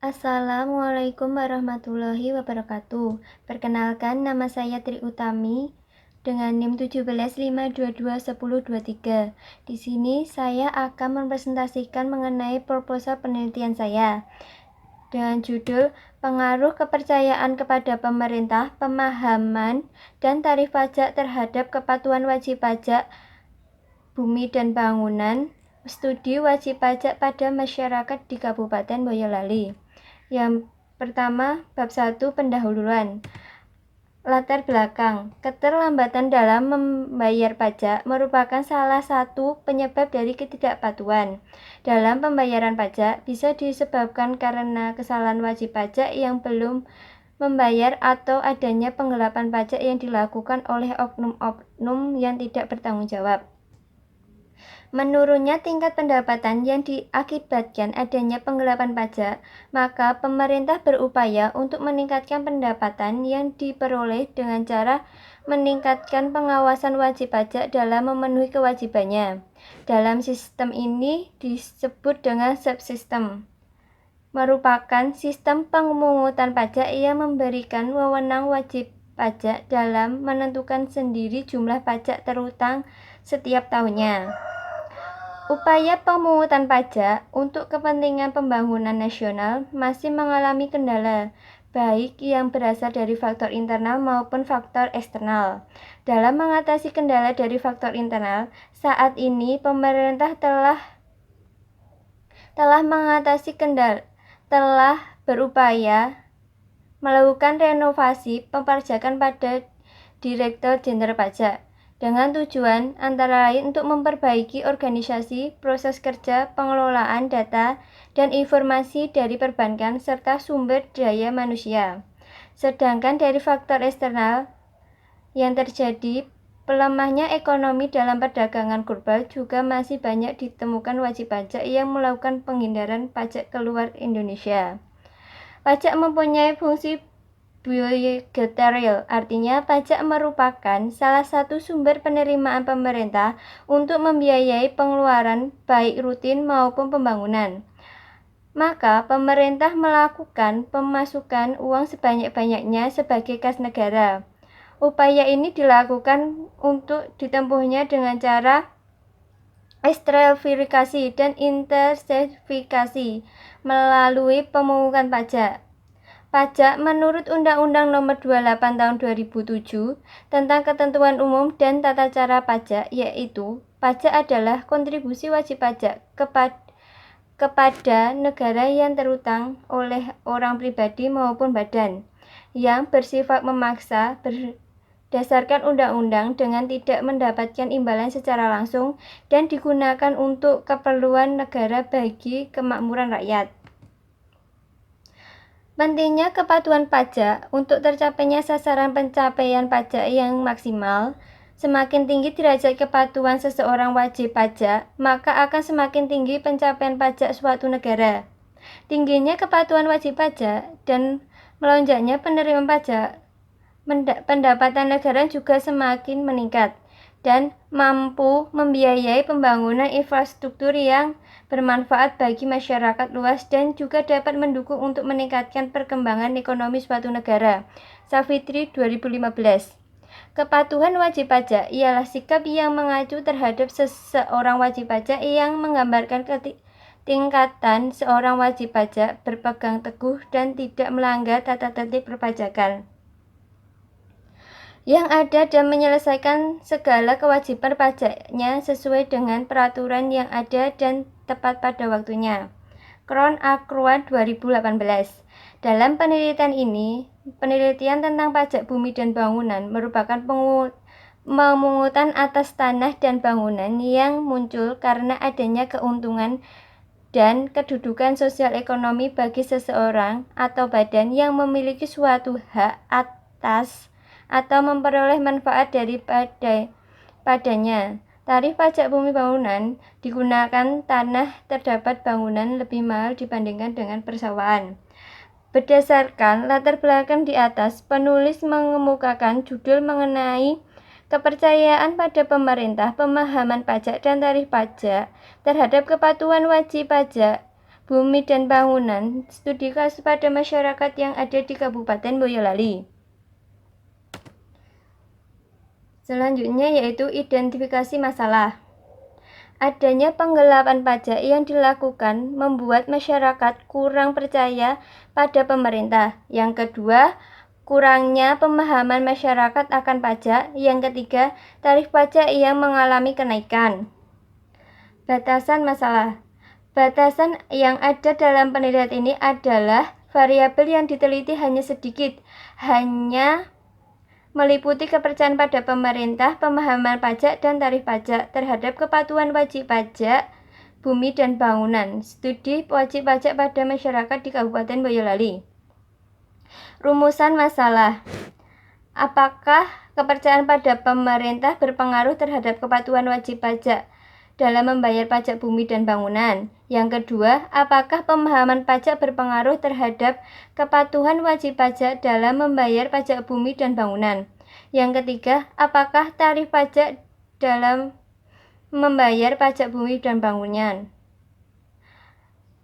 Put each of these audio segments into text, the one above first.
Assalamualaikum warahmatullahi wabarakatuh. Perkenalkan, nama saya Tri Utami dengan NIM 1755221023. Di sini saya akan mempresentasikan mengenai proposal penelitian saya dengan judul Pengaruh Kepercayaan kepada Pemerintah, Pemahaman dan Tarif Pajak terhadap Kepatuhan Wajib Pajak Bumi dan Bangunan, Studi Wajib Pajak pada Masyarakat di Kabupaten Boyolali. Yang pertama, bab 1 pendahuluan. Latar belakang. Keterlambatan dalam membayar pajak merupakan salah satu penyebab dari ketidakpatuhan dalam pembayaran pajak. Bisa disebabkan karena kesalahan wajib pajak yang belum membayar atau adanya penggelapan pajak yang dilakukan oleh oknum-oknum yang tidak bertanggung jawab. Menurunnya tingkat pendapatan yang diakibatkan adanya penggelapan pajak, maka pemerintah berupaya untuk meningkatkan pendapatan yang diperoleh dengan cara meningkatkan pengawasan wajib pajak dalam memenuhi kewajibannya. Dalam sistem ini disebut dengan subsistem, merupakan sistem pemungutan pajak yang memberikan wewenang wajib pajak dalam menentukan sendiri jumlah pajak terutang setiap tahunnya. Upaya pemungutan pajak untuk kepentingan pembangunan nasional masih mengalami kendala, baik yang berasal dari faktor internal maupun faktor eksternal. Dalam mengatasi kendala dari faktor internal, saat ini pemerintah telah berupaya melakukan renovasi perpajakan pada Direktur Jenderal Pajak dengan tujuan antara lain untuk memperbaiki organisasi, proses kerja, pengelolaan data, dan informasi dari perbankan, serta sumber daya manusia. Sedangkan dari faktor eksternal yang terjadi, pelemahnya ekonomi dalam perdagangan global juga masih banyak ditemukan wajib pajak yang melakukan penghindaran pajak keluar Indonesia. Pajak mempunyai fungsi budgetarial, artinya pajak merupakan salah satu sumber penerimaan pemerintah untuk membiayai pengeluaran baik rutin maupun pembangunan. Maka pemerintah melakukan pemasukan uang sebanyak-banyaknya sebagai kas negara. Upaya ini dilakukan untuk ditempuhnya dengan cara ekstratifikasi dan intensifikasi melalui pemungutan pajak. Pajak menurut Undang-Undang Nomor 28 Tahun 2007 tentang Ketentuan Umum dan Tata Cara Pajak, yaitu pajak adalah kontribusi wajib pajak kepada negara yang terutang oleh orang pribadi maupun badan yang bersifat memaksa berdasarkan undang-undang dengan tidak mendapatkan imbalan secara langsung dan digunakan untuk keperluan negara bagi kemakmuran rakyat. Pentingnya kepatuhan pajak untuk tercapainya sasaran pencapaian pajak yang maksimal. Semakin tinggi derajat kepatuhan seseorang wajib pajak, maka akan semakin tinggi pencapaian pajak suatu negara. Tingginya kepatuhan wajib pajak dan melonjaknya penerimaan pajak, pendapatan negara juga semakin meningkat dan mampu membiayai pembangunan infrastruktur yang bermanfaat bagi masyarakat luas dan juga dapat mendukung untuk meningkatkan perkembangan ekonomi suatu negara. Savitri 2015. Kepatuhan wajib pajak ialah sikap yang mengacu terhadap seseorang wajib pajak yang menggambarkan tingkatan seorang wajib pajak berpegang teguh dan tidak melanggar tata tertib perpajakan yang ada dan menyelesaikan segala kewajiban pajaknya sesuai dengan peraturan yang ada dan tepat pada waktunya. Crown Acroan 2018. Dalam penelitian tentang pajak bumi dan bangunan merupakan pemungutan atas tanah dan bangunan yang muncul karena adanya keuntungan dan kedudukan sosial ekonomi bagi seseorang atau badan yang memiliki suatu hak atas atau memperoleh manfaat padanya. Tarif pajak bumi bangunan digunakan tanah terdapat bangunan lebih mahal dibandingkan dengan persawahan. Berdasarkan latar belakang di atas, penulis mengemukakan judul mengenai kepercayaan pada pemerintah, pemahaman pajak dan tarif pajak terhadap kepatuhan wajib pajak Bumi dan Bangunan, studi kasus pada masyarakat yang ada di Kabupaten Boyolali. Selanjutnya yaitu identifikasi masalah. Adanya penggelapan pajak yang dilakukan membuat masyarakat kurang percaya pada pemerintah. Yang kedua, kurangnya pemahaman masyarakat akan pajak. Yang ketiga, tarif pajak yang mengalami kenaikan. Batasan masalah. Batasan yang ada dalam penelitian ini adalah variabel yang diteliti hanya sedikit, hanya meliputi kepercayaan pada pemerintah, pemahaman pajak, dan tarif pajak terhadap kepatuhan wajib pajak bumi dan bangunan. Studi wajib pajak pada masyarakat di Kabupaten Boyolali. Rumusan masalah. Apakah kepercayaan pada pemerintah berpengaruh terhadap kepatuhan wajib pajak dalam membayar pajak bumi dan bangunan? Yang kedua, apakah pemahaman pajak berpengaruh terhadap kepatuhan wajib pajak dalam membayar pajak bumi dan bangunan? Yang ketiga, apakah tarif pajak dalam membayar pajak bumi dan bangunan?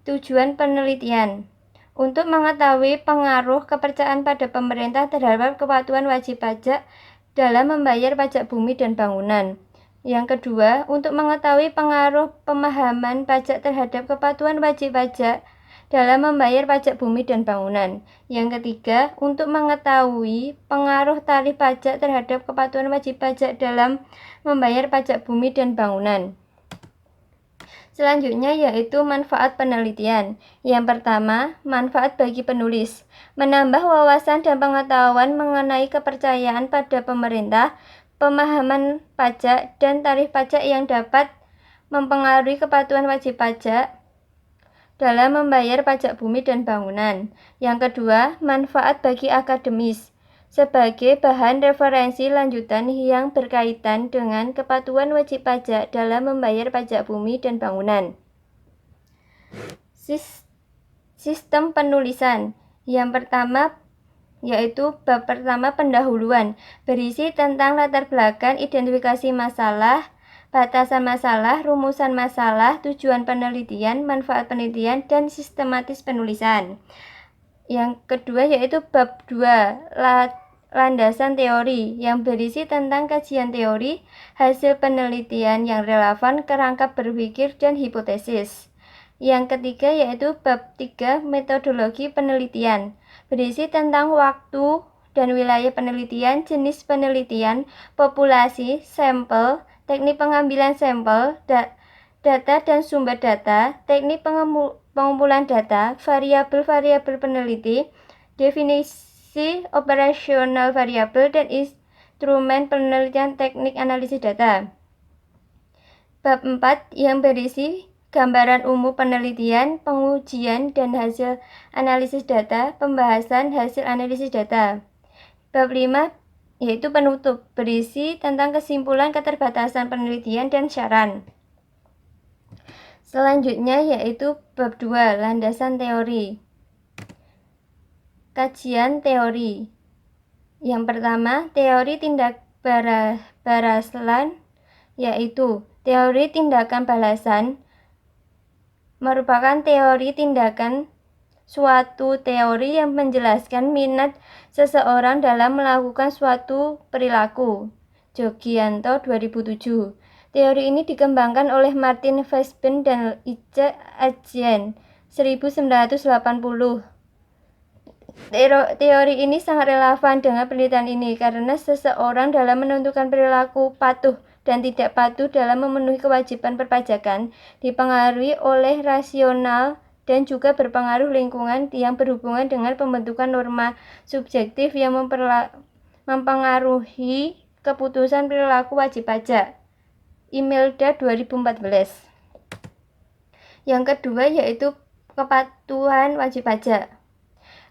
Tujuan penelitian untuk mengetahui pengaruh kepercayaan pada pemerintah terhadap kepatuhan wajib pajak dalam membayar pajak bumi dan bangunan. Yang kedua, untuk mengetahui pengaruh pemahaman pajak terhadap kepatuhan wajib pajak dalam membayar pajak bumi dan bangunan. Yang ketiga, untuk mengetahui pengaruh tarif pajak terhadap kepatuhan wajib pajak dalam membayar pajak bumi dan bangunan. Selanjutnya yaitu manfaat penelitian. Yang pertama, manfaat bagi penulis. Menambah wawasan dan pengetahuan mengenai kepercayaan pada pemerintah, pemahaman pajak, dan tarif pajak yang dapat mempengaruhi kepatuhan wajib pajak dalam membayar pajak bumi dan bangunan. Yang kedua, manfaat bagi akademis sebagai bahan referensi lanjutan yang berkaitan dengan kepatuhan wajib pajak dalam membayar pajak bumi dan bangunan. Sistem penulisan. Yang pertama yaitu bab pertama pendahuluan, berisi tentang latar belakang, identifikasi masalah, batasan masalah, rumusan masalah, tujuan penelitian, manfaat penelitian, dan sistematis penulisan. Yang kedua yaitu bab 2, landasan teori, yang berisi tentang kajian teori, hasil penelitian yang relevan, kerangka berpikir, dan hipotesis. Yang ketiga yaitu bab 3, metodologi penelitian, berisi tentang waktu dan wilayah penelitian, jenis penelitian, populasi, sampel, teknik pengambilan sampel, data dan sumber data, teknik pengumpulan data, variabel-variabel peneliti, definisi operasional variabel, dan instrumen penelitian teknik analisis data. Bab 4 yang berisi gambaran umum penelitian, pengujian, dan hasil analisis data, pembahasan hasil analisis data. Bab 5 yaitu penutup, berisi tentang kesimpulan, keterbatasan penelitian, dan saran. Selanjutnya yaitu bab 2, landasan teori. Kajian teori. Yang pertama, teori tindak balasan, yaitu teori tindakan balasan merupakan teori tindakan suatu teori yang menjelaskan minat seseorang dalam melakukan suatu perilaku. Jogianto 2007. Teori ini dikembangkan oleh Martin Weisband dan Ice Ajian 1980. Teori ini sangat relevan dengan penelitian ini karena seseorang dalam menentukan perilaku patuh dan tidak patuh dalam memenuhi kewajiban perpajakan dipengaruhi oleh rasional dan juga berpengaruh lingkungan yang berhubungan dengan pembentukan norma subjektif yang mempengaruhi keputusan perilaku wajib pajak. Imelda 2014. Yang kedua yaitu kepatuhan wajib pajak.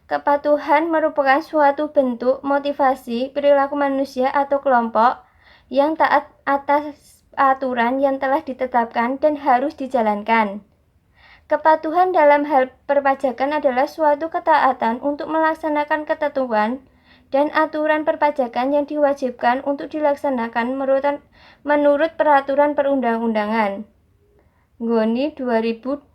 Kepatuhan merupakan suatu bentuk motivasi perilaku manusia atau kelompok yang taat atas aturan yang telah ditetapkan dan harus dijalankan. Kepatuhan dalam hal perpajakan adalah suatu ketaatan untuk melaksanakan ketentuan dan aturan perpajakan yang diwajibkan untuk dilaksanakan menurut peraturan perundang-undangan. Goni 2012.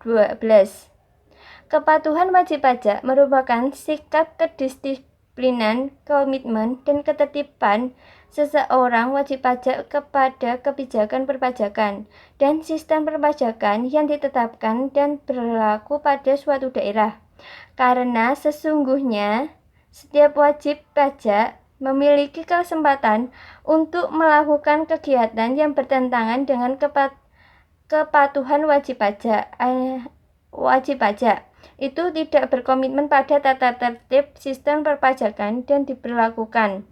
Kepatuhan wajib pajak merupakan sikap kedisiplinan, komitmen, dan ketertiban seseorang wajib pajak kepada kebijakan perpajakan dan sistem perpajakan yang ditetapkan dan berlaku pada suatu daerah. Karena sesungguhnya setiap wajib pajak memiliki kesempatan untuk melakukan kegiatan yang bertentangan dengan kepatuhan wajib pajak. Wajib pajak itu tidak berkomitmen pada tata tertib sistem perpajakan dan diberlakukan.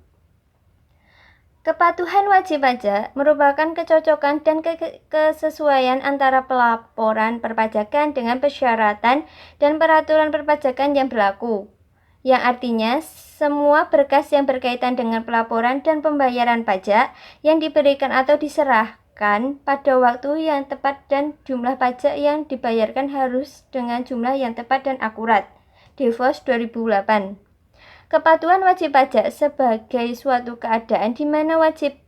Kepatuhan wajib pajak merupakan kecocokan dan kesesuaian antara pelaporan perpajakan dengan persyaratan dan peraturan perpajakan yang berlaku, yang artinya semua berkas yang berkaitan dengan pelaporan dan pembayaran pajak yang diberikan atau diserahkan pada waktu yang tepat dan jumlah pajak yang dibayarkan harus dengan jumlah yang tepat dan akurat. Devos 2008. Kepatuhan wajib pajak sebagai suatu keadaan di mana wajib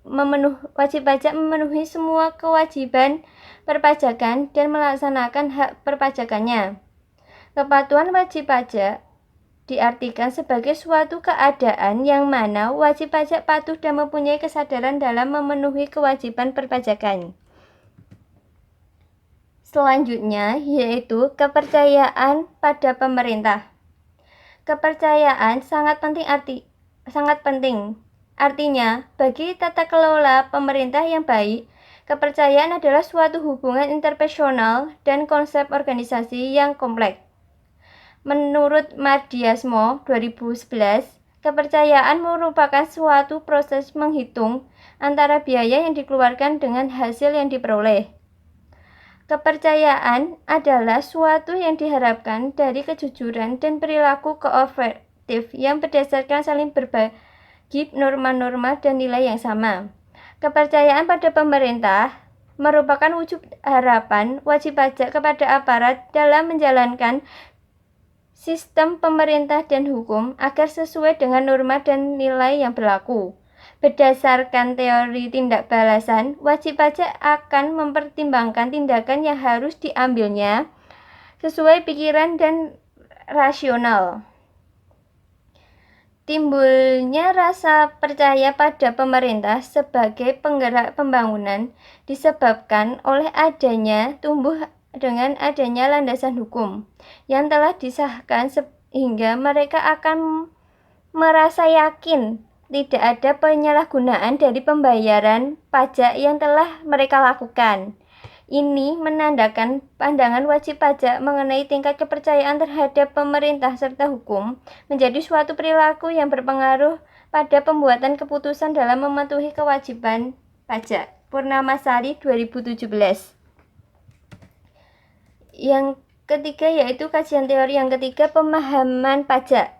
pajak memenuhi semua kewajiban perpajakan dan melaksanakan hak perpajakannya. Kepatuhan wajib pajak diartikan sebagai suatu keadaan yang mana wajib pajak patuh dan mempunyai kesadaran dalam memenuhi kewajiban perpajakan. Selanjutnya yaitu kepercayaan pada pemerintah. Kepercayaan sangat penting. Artinya, bagi tata kelola pemerintah yang baik, kepercayaan adalah suatu hubungan interpersonal dan konsep organisasi yang kompleks. Menurut Mardiasmo 2011, kepercayaan merupakan suatu proses menghitung antara biaya yang dikeluarkan dengan hasil yang diperoleh. Kepercayaan adalah suatu yang diharapkan dari kejujuran dan perilaku kooperatif yang berdasarkan saling berbagi norma-norma dan nilai yang sama. Kepercayaan pada pemerintah merupakan wujud harapan wajib pajak kepada aparat dalam menjalankan sistem pemerintah dan hukum agar sesuai dengan norma dan nilai yang berlaku. Berdasarkan teori tindak balasan, wajib pajak akan mempertimbangkan tindakan yang harus diambilnya sesuai pikiran dan rasional. Timbulnya rasa percaya pada pemerintah sebagai penggerak pembangunan disebabkan oleh dengan adanya landasan hukum yang telah disahkan sehingga mereka akan merasa yakin tidak ada penyalahgunaan dari pembayaran pajak yang telah mereka lakukan. Ini menandakan pandangan wajib pajak mengenai tingkat kepercayaan terhadap pemerintah serta hukum menjadi suatu perilaku yang berpengaruh pada pembuatan keputusan dalam mematuhi kewajiban pajak. Purnamasari 2017. Yang ketiga yaitu kajian teori yang ketiga, pemahaman pajak.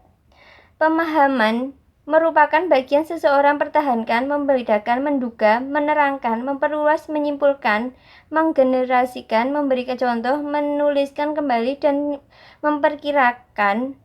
Pemahaman merupakan bagian seseorang pertahankan, membedakan, menduga, menerangkan, memperluas, menyimpulkan, menggenerasikan, memberikan contoh, menuliskan kembali, dan memperkirakan.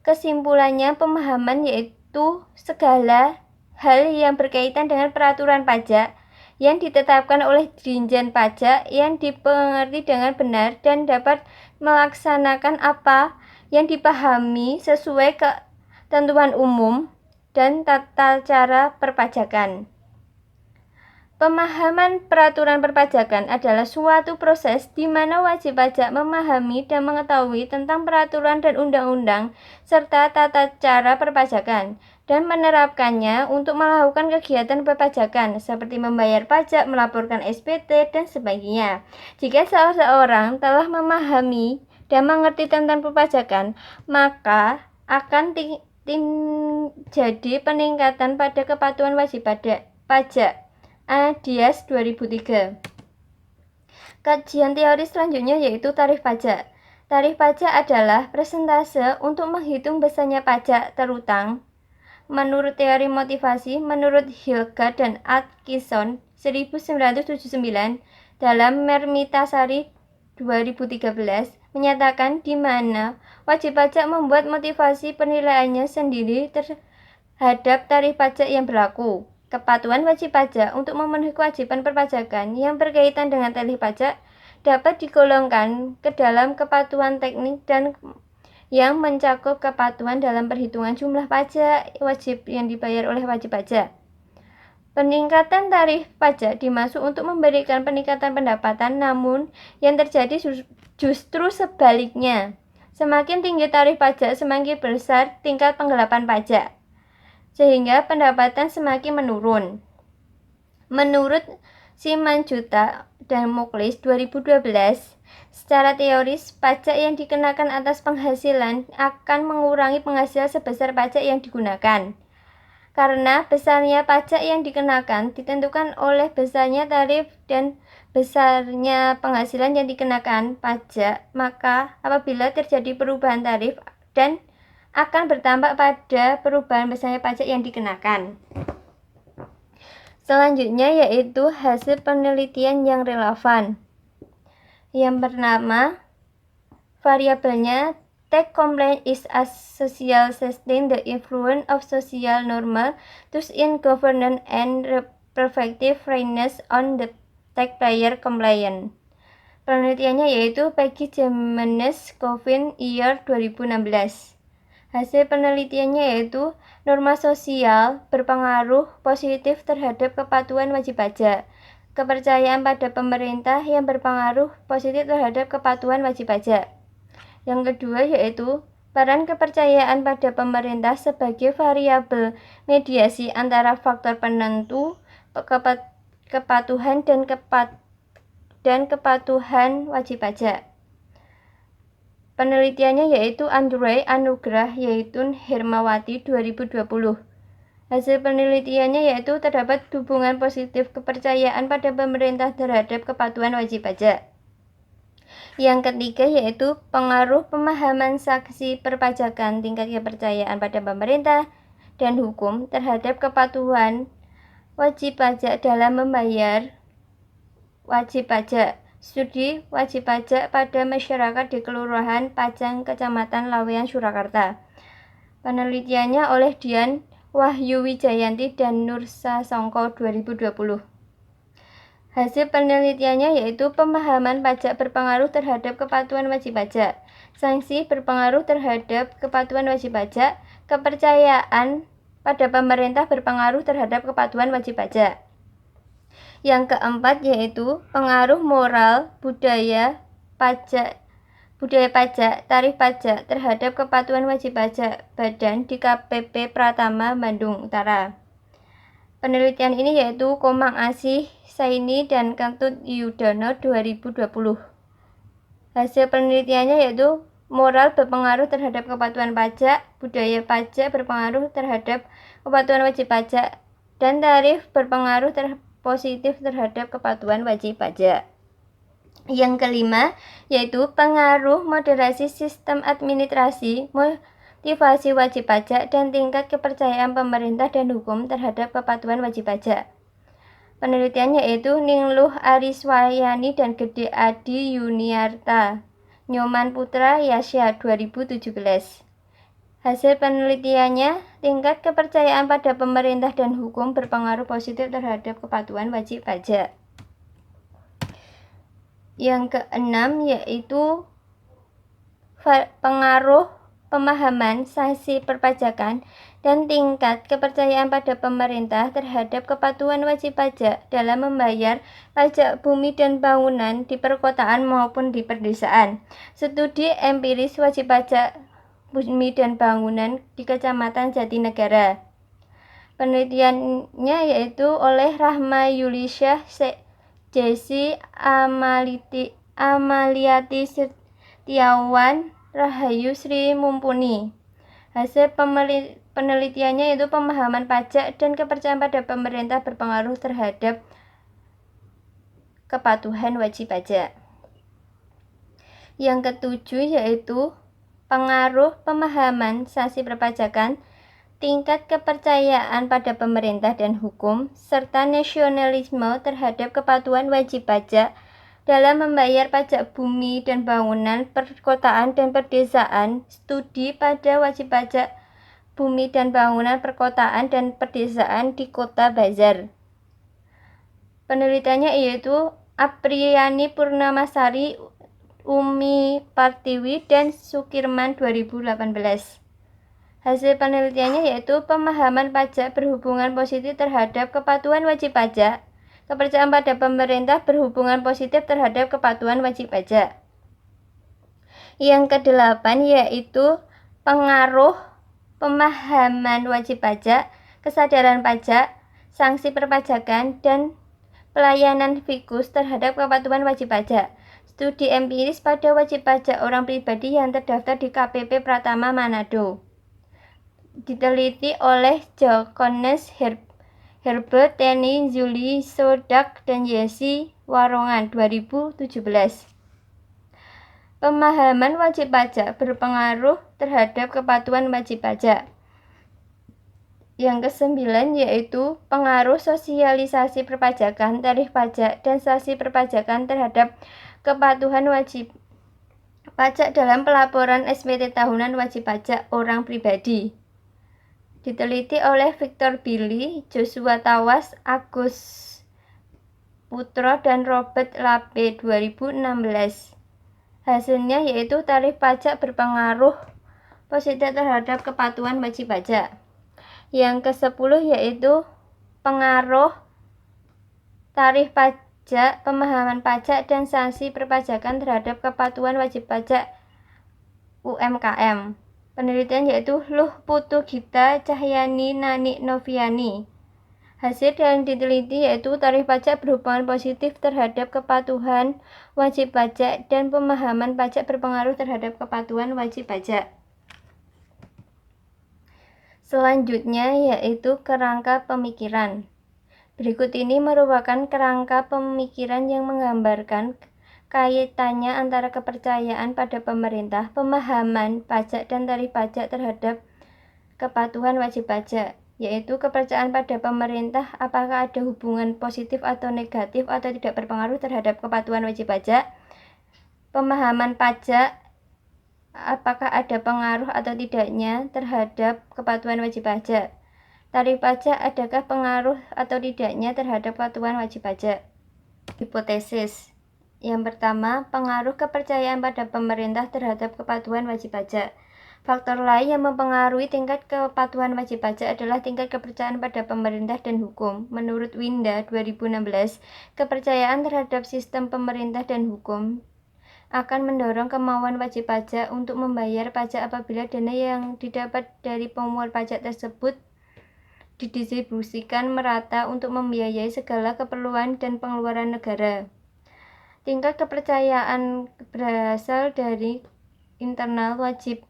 Kesimpulannya, pemahaman yaitu segala hal yang berkaitan dengan peraturan pajak yang ditetapkan oleh Ditjen Pajak yang dipengerti dengan benar dan dapat melaksanakan apa yang dipahami sesuai ketentuan umum dan tata cara perpajakan. Pemahaman peraturan perpajakan adalah suatu proses di mana wajib pajak memahami dan mengetahui tentang peraturan dan undang-undang serta tata cara perpajakan dan menerapkannya untuk melakukan kegiatan perpajakan seperti membayar pajak, melaporkan SPT, dan sebagainya. Jika seseorang telah memahami dan mengerti tentang perpajakan, maka akan jadi peningkatan pada kepatuhan wajib pajak. Dias 2003. Kajian teori selanjutnya yaitu tarif pajak. Tarif pajak adalah persentase untuk menghitung besarnya pajak terutang. Menurut teori motivasi, menurut Hilgard dan Atkinson 1979 dalam Mermitasari 2013 menyatakan di mana wajib pajak membuat motivasi penilaiannya sendiri terhadap tarif pajak yang berlaku. Kepatuhan wajib pajak untuk memenuhi kewajiban perpajakan yang berkaitan dengan tarif pajak dapat digolongkan ke dalam kepatuhan teknik dan yang mencakup kepatuhan dalam perhitungan jumlah pajak wajib yang dibayar oleh wajib pajak. Peningkatan tarif pajak dimaksud untuk memberikan peningkatan pendapatan, namun yang terjadi justru sebaliknya. Semakin tinggi tarif pajak, semakin besar tingkat penggelapan pajak, sehingga pendapatan semakin menurun. Menurut Simanjuntak dan Muklis 2012, secara teoris, pajak yang dikenakan atas penghasilan akan mengurangi penghasilan sebesar pajak yang digunakan. Karena besarnya pajak yang dikenakan ditentukan oleh besarnya tarif dan besarnya penghasilan yang dikenakan pajak, maka apabila terjadi perubahan tarif dan akan berdampak pada perubahan besarnya pajak yang dikenakan. Selanjutnya yaitu hasil penelitian yang relevan. Yang bernama variabelnya Tax compliance is a social system the influence of social normal thus in governance and perspective fairness on the taxpayer compliance. Penelitiannya yaitu Peggy Jimenez Coffin year 2016. Hasil penelitiannya yaitu norma sosial berpengaruh positif terhadap kepatuhan wajib pajak. Kepercayaan pada pemerintah yang berpengaruh positif terhadap kepatuhan wajib pajak. Yang kedua yaitu peran kepercayaan pada pemerintah sebagai variabel mediasi antara faktor penentu kepatuhan dan kepatuhan wajib pajak. Penelitiannya yaitu Andrei Anugrah Yaitun Hermawati 2020. Hasil penelitiannya yaitu terdapat hubungan positif kepercayaan pada pemerintah terhadap kepatuhan wajib pajak. Yang ketiga yaitu pengaruh pemahaman saksi perpajakan tingkat kepercayaan pada pemerintah dan hukum terhadap kepatuhan wajib pajak dalam membayar wajib pajak. Studi wajib pajak pada masyarakat di Kelurahan Pajang, Kecamatan Laweyan, Surakarta. Penelitiannya oleh Dian Wahyu Wijayanti dan Nur Sasongko 2020. Hasil penelitiannya yaitu pemahaman pajak berpengaruh terhadap kepatuhan wajib pajak, sanksi berpengaruh terhadap kepatuhan wajib pajak, kepercayaan pada pemerintah berpengaruh terhadap kepatuhan wajib pajak. Yang keempat yaitu pengaruh moral budaya pajak, tarif pajak terhadap kepatuhan wajib pajak badan di KPP Pratama, Bandung Utara. Penelitian ini yaitu Komang Asih Saini dan Kentut Yudono 2020. Hasil penelitiannya yaitu moral berpengaruh terhadap kepatuhan pajak, budaya pajak berpengaruh terhadap kepatuhan wajib pajak, dan tarif berpengaruh positif terhadap kepatuhan wajib pajak. Yang kelima yaitu pengaruh moderasi sistem administrasi, motivasi wajib pajak, dan tingkat kepercayaan pemerintah dan hukum terhadap kepatuhan wajib pajak. Penelitiannya yaitu Ningluh Ariswayani dan Gede Adi Yuniarta, Nyoman Putra Yasya 2017. Hasil penelitiannya, tingkat kepercayaan pada pemerintah dan hukum berpengaruh positif terhadap kepatuhan wajib pajak. Yang keenam yaitu pengaruh pemahaman sanksi perpajakan dan tingkat kepercayaan pada pemerintah terhadap kepatuhan wajib pajak dalam membayar pajak bumi dan bangunan di perkotaan maupun di perdesaan. Studi empiris wajib pajak bumi dan bangunan di Kecamatan Jatinegara. Penelitiannya yaitu oleh Rahma Yulisyah, Jesse Amaliati Setiawan, Rahayu Sri Mumpuni. Hasil penelitiannya yaitu pemahaman pajak dan kepercayaan pada pemerintah berpengaruh terhadap kepatuhan wajib pajak. Yang ketujuh yaitu pengaruh pemahaman sanksi perpajakan, tingkat kepercayaan pada pemerintah dan hukum, serta nasionalisme terhadap kepatuhan wajib pajak dalam membayar pajak bumi dan bangunan perkotaan dan perdesaan. Studi pada wajib pajak bumi dan bangunan perkotaan dan perdesaan di Kota Bazar. Penelitiannya yaitu Apriyani Purnamasari, Umi Partiwi, dan Sukirman 2018. Hasil penelitiannya yaitu pemahaman pajak berhubungan positif terhadap kepatuhan wajib pajak. Kepercayaan pada pemerintah berhubungan positif terhadap kepatuhan wajib pajak. Yang kedelapan yaitu pengaruh pemahaman wajib pajak, kesadaran pajak, sanksi perpajakan, dan pelayanan fikus terhadap kepatuhan wajib pajak. Studi empiris pada wajib pajak orang pribadi yang terdaftar di KPP Pratama Manado. Diteliti oleh Johannes Herbert, Tenny, Julie Sodak, dan Yesi Warongan 2017. Pemahaman wajib pajak berpengaruh terhadap kepatuhan wajib pajak. Yang kesembilan yaitu pengaruh sosialisasi perpajakan, tarif pajak, dan sanksi perpajakan terhadap kepatuhan wajib pajak dalam pelaporan SPT tahunan wajib pajak orang pribadi. Diteliti oleh Victor Billy, Joshua Tawas, Agus Putro, dan Robert Lape 2016. Hasilnya yaitu tarif pajak berpengaruh positif terhadap kepatuhan wajib pajak. Yang ke-10 yaitu pengaruh tarif pajak, pemahaman pajak, dan sanksi perpajakan terhadap kepatuhan wajib pajak UMKM. Penelitian yaitu Luh Putu Gita Cahyani Nani Noviani. Hasil yang diteliti yaitu tarif pajak berhubungan positif terhadap kepatuhan wajib pajak dan pemahaman pajak berpengaruh terhadap kepatuhan wajib pajak. Selanjutnya yaitu kerangka pemikiran. Berikut ini merupakan kerangka pemikiran yang menggambarkan kaitannya antara kepercayaan pada pemerintah, pemahaman pajak, dan tarif pajak terhadap kepatuhan wajib pajak. Yaitu kepercayaan pada pemerintah apakah ada hubungan positif atau negatif atau tidak berpengaruh terhadap kepatuhan wajib pajak. Pemahaman pajak apakah ada pengaruh atau tidaknya terhadap kepatuhan wajib pajak. Tarif pajak adakah pengaruh atau tidaknya terhadap kepatuhan wajib pajak. Hipotesis. Yang pertama, pengaruh kepercayaan pada pemerintah terhadap kepatuhan wajib pajak. Faktor lain yang mempengaruhi tingkat kepatuhan wajib pajak adalah tingkat kepercayaan pada pemerintah dan hukum. Menurut Winda 2016, kepercayaan terhadap sistem pemerintah dan hukum akan mendorong kemauan wajib pajak untuk membayar pajak apabila dana yang didapat dari pemungut pajak tersebut didistribusikan merata untuk membiayai segala keperluan dan pengeluaran negara. Tingkat kepercayaan berasal dari internal wajib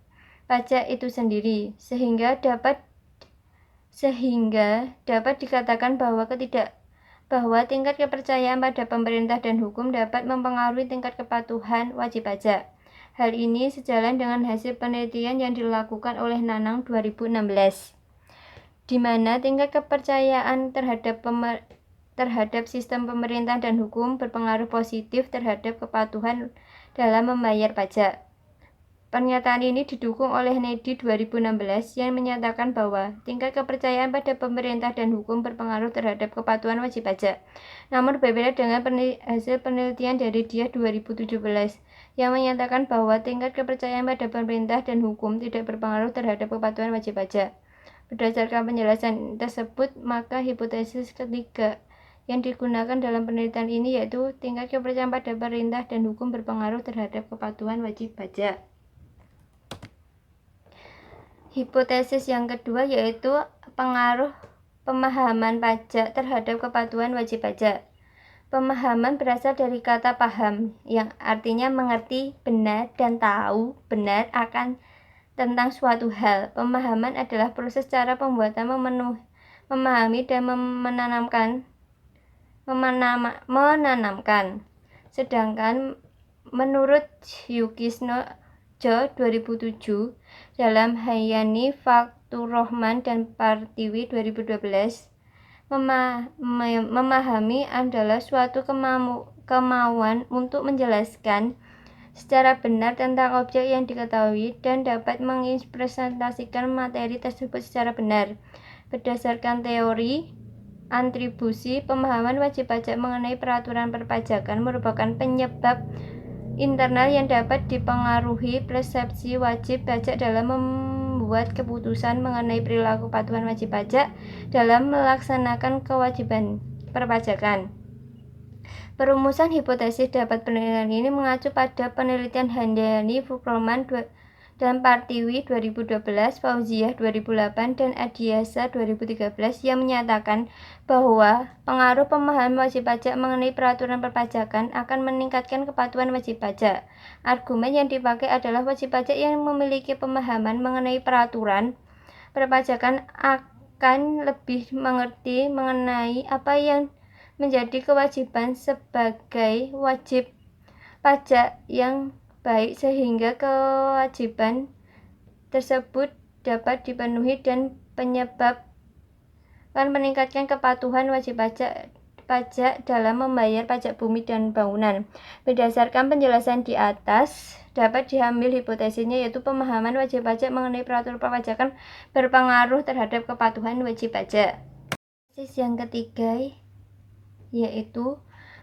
pajak itu sendiri, sehingga dapat dikatakan bahwa tingkat kepercayaan pada pemerintah dan hukum dapat mempengaruhi tingkat kepatuhan wajib pajak. Hal ini sejalan dengan hasil penelitian yang dilakukan oleh Nanang 2016, di mana tingkat kepercayaan terhadap sistem pemerintah dan hukum berpengaruh positif terhadap kepatuhan dalam membayar pajak. Pernyataan ini didukung oleh Nedi 2016 yang menyatakan bahwa tingkat kepercayaan pada pemerintah dan hukum berpengaruh terhadap kepatuhan wajib pajak. Namun berbeda dengan hasil penelitian dari Dia 2017 yang menyatakan bahwa tingkat kepercayaan pada pemerintah dan hukum tidak berpengaruh terhadap kepatuhan wajib pajak. Berdasarkan penjelasan tersebut, maka hipotesis ketiga yang digunakan dalam penelitian ini yaitu tingkat kepercayaan pada pemerintah dan hukum berpengaruh terhadap kepatuhan wajib pajak. Hipotesis yang kedua yaitu pengaruh pemahaman pajak terhadap kepatuhan wajib pajak. Pemahaman berasal dari kata paham, yang artinya mengerti benar dan tahu benar akan tentang suatu hal. Pemahaman adalah proses cara pembuatan memahami dan menanamkan. Sedangkan menurut Yukisno 2007 dalam Hayani Fakturohman dan Partiwi 2012, memahami adalah suatu kemauan untuk menjelaskan secara benar tentang objek yang diketahui dan dapat menginterpretasikan materi tersebut secara benar. Berdasarkan teori atribusi pemahaman wajib pajak mengenai peraturan perpajakan merupakan penyebab internal yang dapat dipengaruhi persepsi wajib pajak dalam membuat keputusan mengenai perilaku kepatuhan wajib pajak dalam melaksanakan kewajiban perpajakan. Perumusan hipotesis dapat penelitian ini mengacu pada penelitian Handayani, Fukroman dan Partiwi 2012, Fauziah 2008, dan Adiasa 2013 yang menyatakan bahwa pengaruh pemahaman wajib pajak mengenai peraturan perpajakan akan meningkatkan kepatuhan wajib pajak. Argumen yang dipakai adalah wajib pajak yang memiliki pemahaman mengenai peraturan perpajakan akan lebih mengerti mengenai apa yang menjadi kewajiban sebagai wajib pajak yang baik sehingga kewajiban tersebut dapat dipenuhi dan penyebab akan meningkatkan kepatuhan wajib pajak dalam membayar pajak bumi dan bangunan. Berdasarkan penjelasan di atas, dapat diambil hipotesisnya yaitu pemahaman wajib pajak mengenai peraturan perpajakan berpengaruh terhadap kepatuhan wajib pajak. Hipotesis yang ketiga yaitu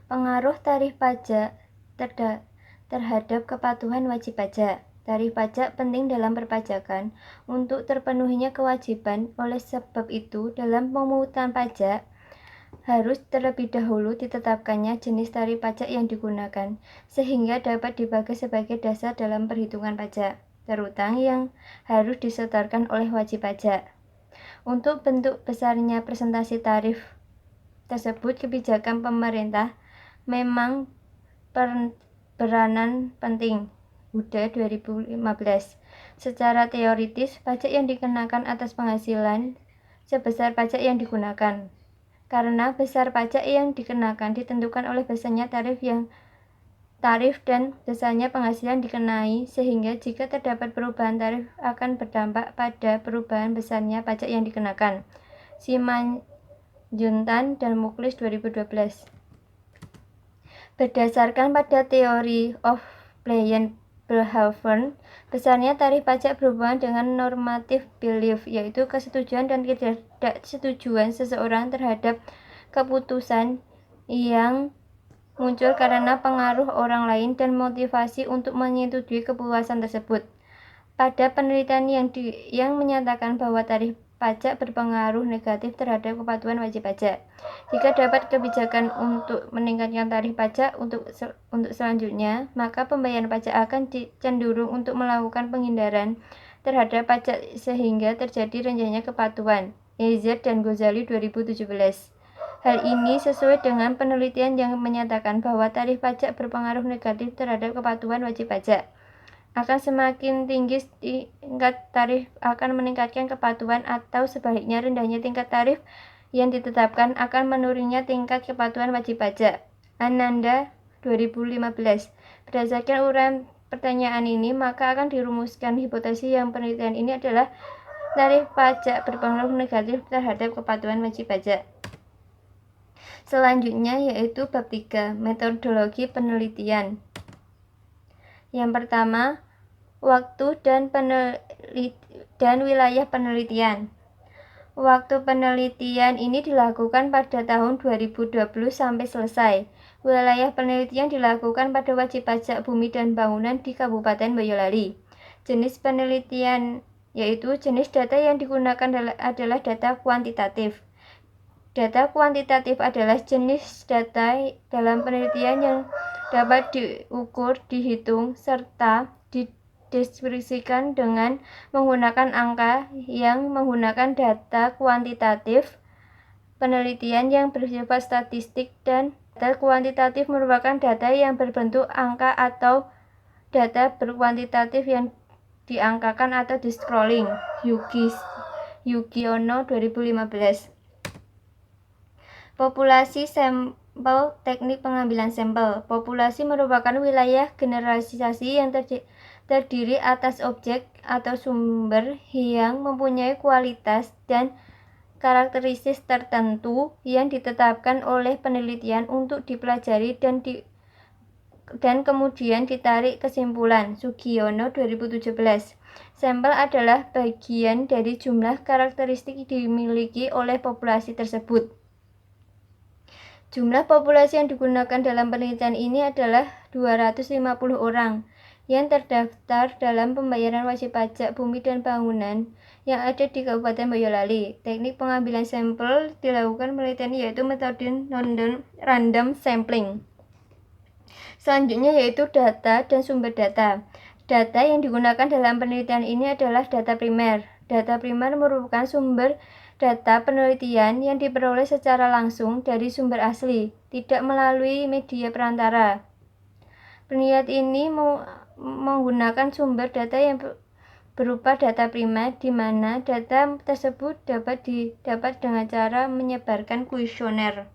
pengaruh tarif pajak terhadap kepatuhan wajib pajak. Tarif pajak penting dalam perpajakan untuk terpenuhinya kewajiban. Oleh sebab itu, dalam pemungutan pajak harus terlebih dahulu ditetapkannya jenis tarif pajak yang digunakan, sehingga dapat dipakai sebagai dasar dalam perhitungan pajak terutang yang harus disetorkan oleh wajib pajak. Untuk bentuk besarnya presentasi tarif tersebut, kebijakan pemerintah memang peranan penting. UDA 2015. Secara teoritis, pajak yang dikenakan atas penghasilan sebesar pajak yang digunakan. Karena besar pajak yang dikenakan ditentukan oleh besarnya tarif dan besarnya penghasilan dikenai, sehingga jika terdapat perubahan tarif akan berdampak pada perubahan besarnya pajak yang dikenakan. Simanjuntan dan Muklis 2012. Berdasarkan pada teori of planned behavior, besarnya tarif pajak berhubungan dengan normative belief, yaitu kesetujuan dan ketidaksetujuan seseorang terhadap keputusan yang muncul karena pengaruh orang lain dan motivasi untuk menyetujui keputusan tersebut. Pada penelitian yang menyatakan bahwa tarif pajak berpengaruh negatif terhadap kepatuhan wajib pajak. Jika dapat kebijakan untuk meningkatkan tarif pajak untuk selanjutnya, maka pembayaran pajak akan cenderung untuk melakukan penghindaran terhadap pajak sehingga terjadi rencananya kepatuhan. Ezer dan Ghazali 2017. Hal ini sesuai dengan penelitian yang menyatakan bahwa tarif pajak berpengaruh negatif terhadap kepatuhan wajib pajak. Akan semakin tinggi tingkat tarif akan meningkatkan kepatuhan, atau sebaliknya rendahnya tingkat tarif yang ditetapkan akan menurunnya tingkat kepatuhan wajib pajak. Ananda 2015. Berdasarkan uraian pertanyaan ini, maka akan dirumuskan hipotesis yang penelitian ini adalah tarif pajak berpengaruh negatif terhadap kepatuhan wajib pajak. Selanjutnya yaitu bab 3, metodologi penelitian. Yang pertama, waktu dan wilayah penelitian. Waktu penelitian ini dilakukan pada tahun 2020 sampai selesai. Wilayah penelitian dilakukan pada wajib pajak bumi dan bangunan di Kabupaten Boyolali. Jenis penelitian yaitu jenis data yang digunakan adalah data kuantitatif. Data kuantitatif adalah jenis data dalam penelitian yang dapat diukur, dihitung, serta dideskripsikan dengan menggunakan angka. Yang menggunakan data kuantitatif penelitian yang bersifat statistik, dan data kuantitatif merupakan data yang berbentuk angka atau data berkuantitatif yang diangkakan atau di-scrolling. Yugiono 2015. Populasi sampel, teknik pengambilan sampel. Populasi merupakan wilayah generalisasi yang terdiri atas objek atau sumber yang mempunyai kualitas dan karakteristik tertentu yang ditetapkan oleh penelitian untuk dipelajari dan kemudian ditarik kesimpulan. Sugiono 2017. Sampel adalah bagian dari jumlah karakteristik dimiliki oleh populasi tersebut. Jumlah populasi yang digunakan dalam penelitian ini adalah 250 orang yang terdaftar dalam pembayaran wajib pajak bumi dan bangunan yang ada di Kabupaten Boyolali. Teknik pengambilan sampel dilakukan penelitian yaitu metode random sampling. Selanjutnya yaitu data dan sumber data. Data yang digunakan dalam penelitian ini adalah data primer. Data primer merupakan sumber data penelitian yang diperoleh secara langsung dari sumber asli, tidak melalui media perantara. Penelitian ini menggunakan sumber data yang berupa data primer, di mana data tersebut dapat didapat dengan cara menyebarkan kuesioner.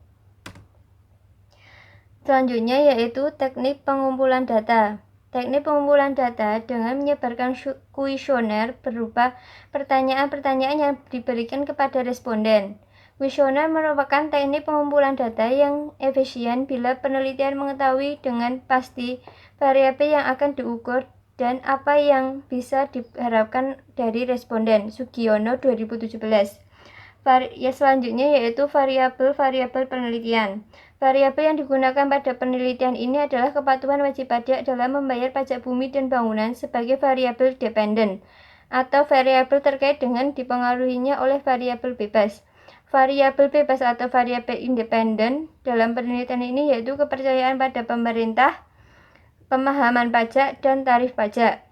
Selanjutnya yaitu teknik pengumpulan data. Teknik pengumpulan data dengan menyebarkan kuesioner berupa pertanyaan-pertanyaan yang diberikan kepada responden. Kuesioner merupakan teknik pengumpulan data yang efisien bila penelitian mengetahui dengan pasti variabel yang akan diukur dan apa yang bisa diharapkan dari responden. Sugiono 2017. Selanjutnya yaitu variabel-variabel penelitian. Variabel yang digunakan pada penelitian ini adalah kepatuhan wajib pajak dalam membayar pajak bumi dan bangunan sebagai variabel dependen atau variabel terkait dengan dipengaruhinya oleh variabel bebas. Variabel bebas atau variabel independen dalam penelitian ini yaitu kepercayaan pada pemerintah, pemahaman pajak, dan tarif pajak.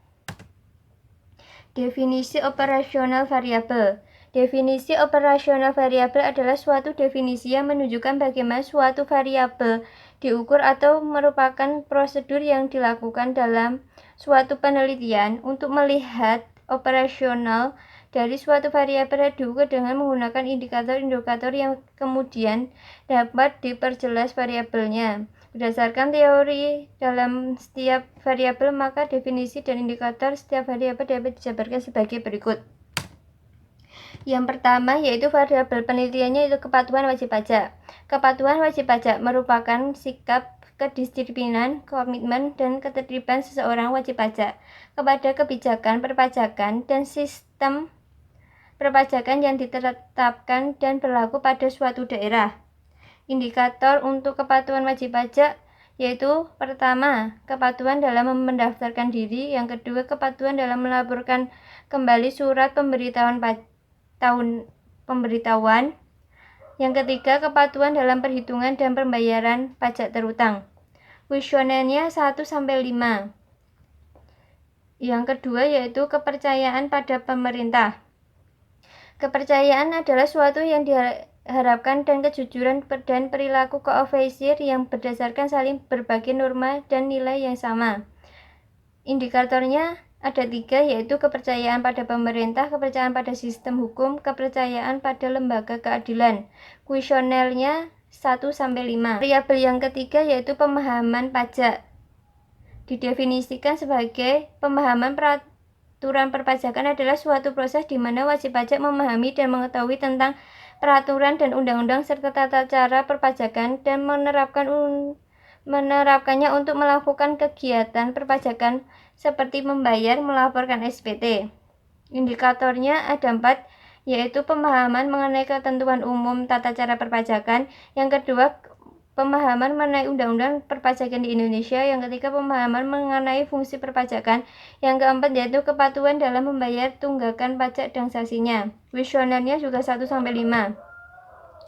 Definisi operasional variabel. Definisi operasional variabel adalah suatu definisi yang menunjukkan bagaimana suatu variabel diukur atau merupakan prosedur yang dilakukan dalam suatu penelitian untuk melihat operasional dari suatu variabel diukur dengan menggunakan indikator-indikator yang kemudian dapat diperjelas variabelnya. Berdasarkan teori dalam setiap variabel, maka definisi dan indikator setiap variabel dapat dijabarkan sebagai berikut. Yang pertama yaitu variabel penelitiannya yaitu kepatuhan wajib pajak. Kepatuhan wajib pajak merupakan sikap kedisiplinan, komitmen, dan ketertiban seseorang wajib pajak kepada kebijakan perpajakan dan sistem perpajakan yang ditetapkan dan berlaku pada suatu daerah. Indikator untuk kepatuhan wajib pajak yaitu pertama, kepatuhan dalam mendaftarkan diri, yang kedua, kepatuhan dalam melaporkan kembali surat pemberitahuan, yang ketiga, kepatuhan dalam perhitungan dan pembayaran pajak terutang. Kuesionernya 1-5. Yang kedua yaitu kepercayaan pada pemerintah. Kepercayaan adalah suatu yang diharapkan dan kejujuran dan perilaku koofisir yang berdasarkan saling berbagi norma dan nilai yang sama. Indikatornya ada 3 yaitu kepercayaan pada pemerintah, kepercayaan pada sistem hukum, kepercayaan pada lembaga keadilan. Kuesionernya 1-5. Variabel yang ketiga yaitu pemahaman pajak. Didefinisikan sebagai pemahaman peraturan perpajakan adalah suatu proses di mana wajib pajak memahami dan mengetahui tentang peraturan dan undang-undang serta tata cara perpajakan dan menerapkannya untuk melakukan kegiatan perpajakan seperti membayar, melaporkan SPT. Indikatornya ada 4 yaitu pemahaman mengenai ketentuan umum tata cara perpajakan, yang kedua pemahaman mengenai undang-undang perpajakan di Indonesia, yang ketiga pemahaman mengenai fungsi perpajakan, yang keempat yaitu kepatuhan dalam membayar tunggakan pajak dan sanksinya. Kuesionernya juga 1-5.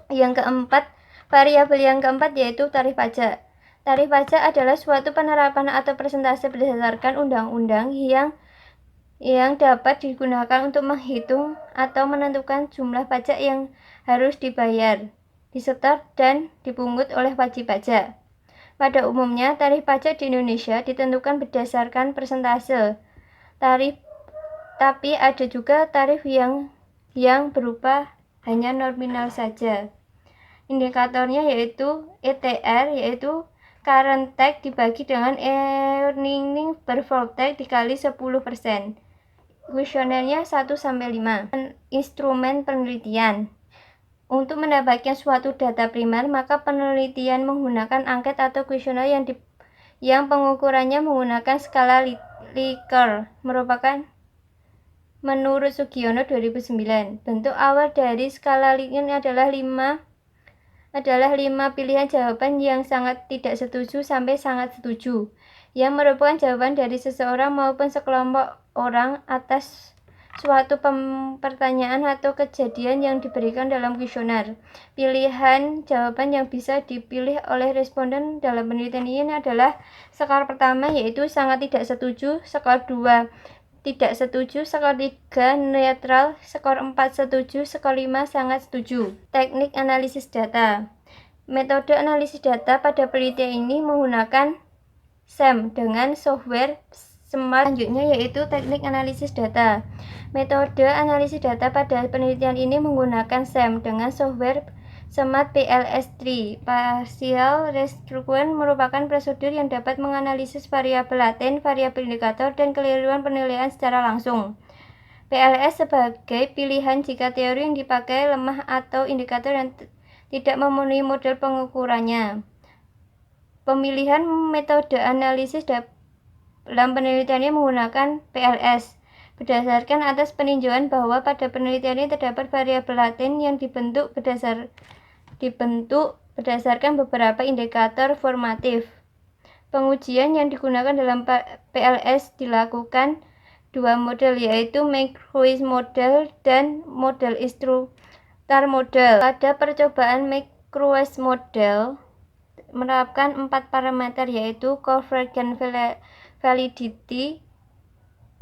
Yang keempat, variabel yang keempat yaitu tarif pajak. Tarif pajak adalah suatu penerapan atau persentase berdasarkan undang-undang yang dapat digunakan untuk menghitung atau menentukan jumlah pajak yang harus dibayar, disetor, dan dipungut oleh wajib pajak. Pada umumnya, tarif pajak di Indonesia ditentukan berdasarkan persentase tarif, tapi ada juga tarif yang berupa hanya nominal saja. Indikatornya yaitu ETR, yaitu current tax dibagi dengan earning before tax dikali 10%. Kuesionernya 1-5. Instrumen penelitian. Untuk mendapatkan suatu data primer, maka penelitian menggunakan angket atau kuesioner yang pengukurannya menggunakan skala Likert, merupakan menurut Sugiono 2009. Bentuk awal dari skala Likert adalah 5 adalah 5 pilihan jawaban yang sangat tidak setuju sampai sangat setuju, yang merupakan jawaban dari seseorang maupun sekelompok orang atas suatu pertanyaan atau kejadian yang diberikan dalam kuesioner. Pilihan jawaban yang bisa dipilih oleh responden dalam penelitian ini adalah skala pertama, yaitu sangat tidak setuju, skala 2 tidak setuju, skor 3 netral, skor 4 setuju, skor 5 sangat setuju. Teknik analisis data. Metode analisis data pada penelitian ini menggunakan SEM dengan software smart. Selanjutnya yaitu teknik analisis data. Metode analisis data pada penelitian ini menggunakan SEM dengan software Smart PLS3. Partial Regression merupakan prosedur yang dapat menganalisis variabel laten, variabel indikator, dan keliruan penilaian secara langsung. PLS sebagai pilihan jika teori yang dipakai lemah atau indikator yang tidak memenuhi model pengukurannya. Pemilihan metode analisis dalam penelitiannya menggunakan PLS berdasarkan atas peninjauan bahwa pada penelitian ini terdapat variabel laten yang dibentuk berdasarkan beberapa indikator formatif. Pengujian yang digunakan dalam PLS dilakukan dua model, yaitu Macrous model dan model instructor model. Pada percobaan Macrous model menerapkan 4 parameter, yaitu convergence validity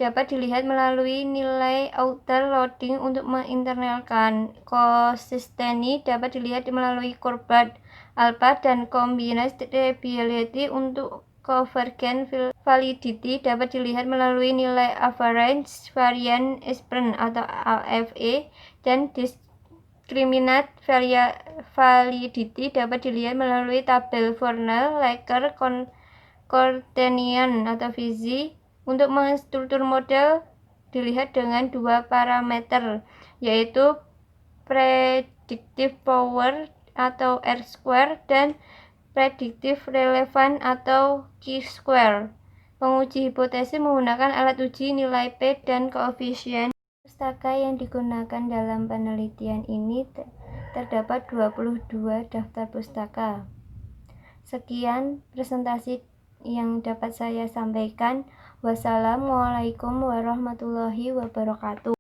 dapat dilihat melalui nilai outer loading untuk menginternalkan, consistency dapat dilihat melalui kurva alpha, dan combinability untuk convergence validity dapat dilihat melalui nilai average variance exponent atau AFE, dan discriminant validity dapat dilihat melalui tabel Fornell-Laker Courtenian atau VZ. Untuk mengstruktur model dilihat dengan dua parameter, yaitu predictive power atau R-square dan predictive relevance atau Q-square. Penguji hipotesis menggunakan alat uji nilai P dan koefisien. Pustaka yang digunakan dalam penelitian ini terdapat 22 daftar pustaka. Sekian presentasi yang dapat saya sampaikan. Wassalamualaikum warahmatullahi wabarakatuh.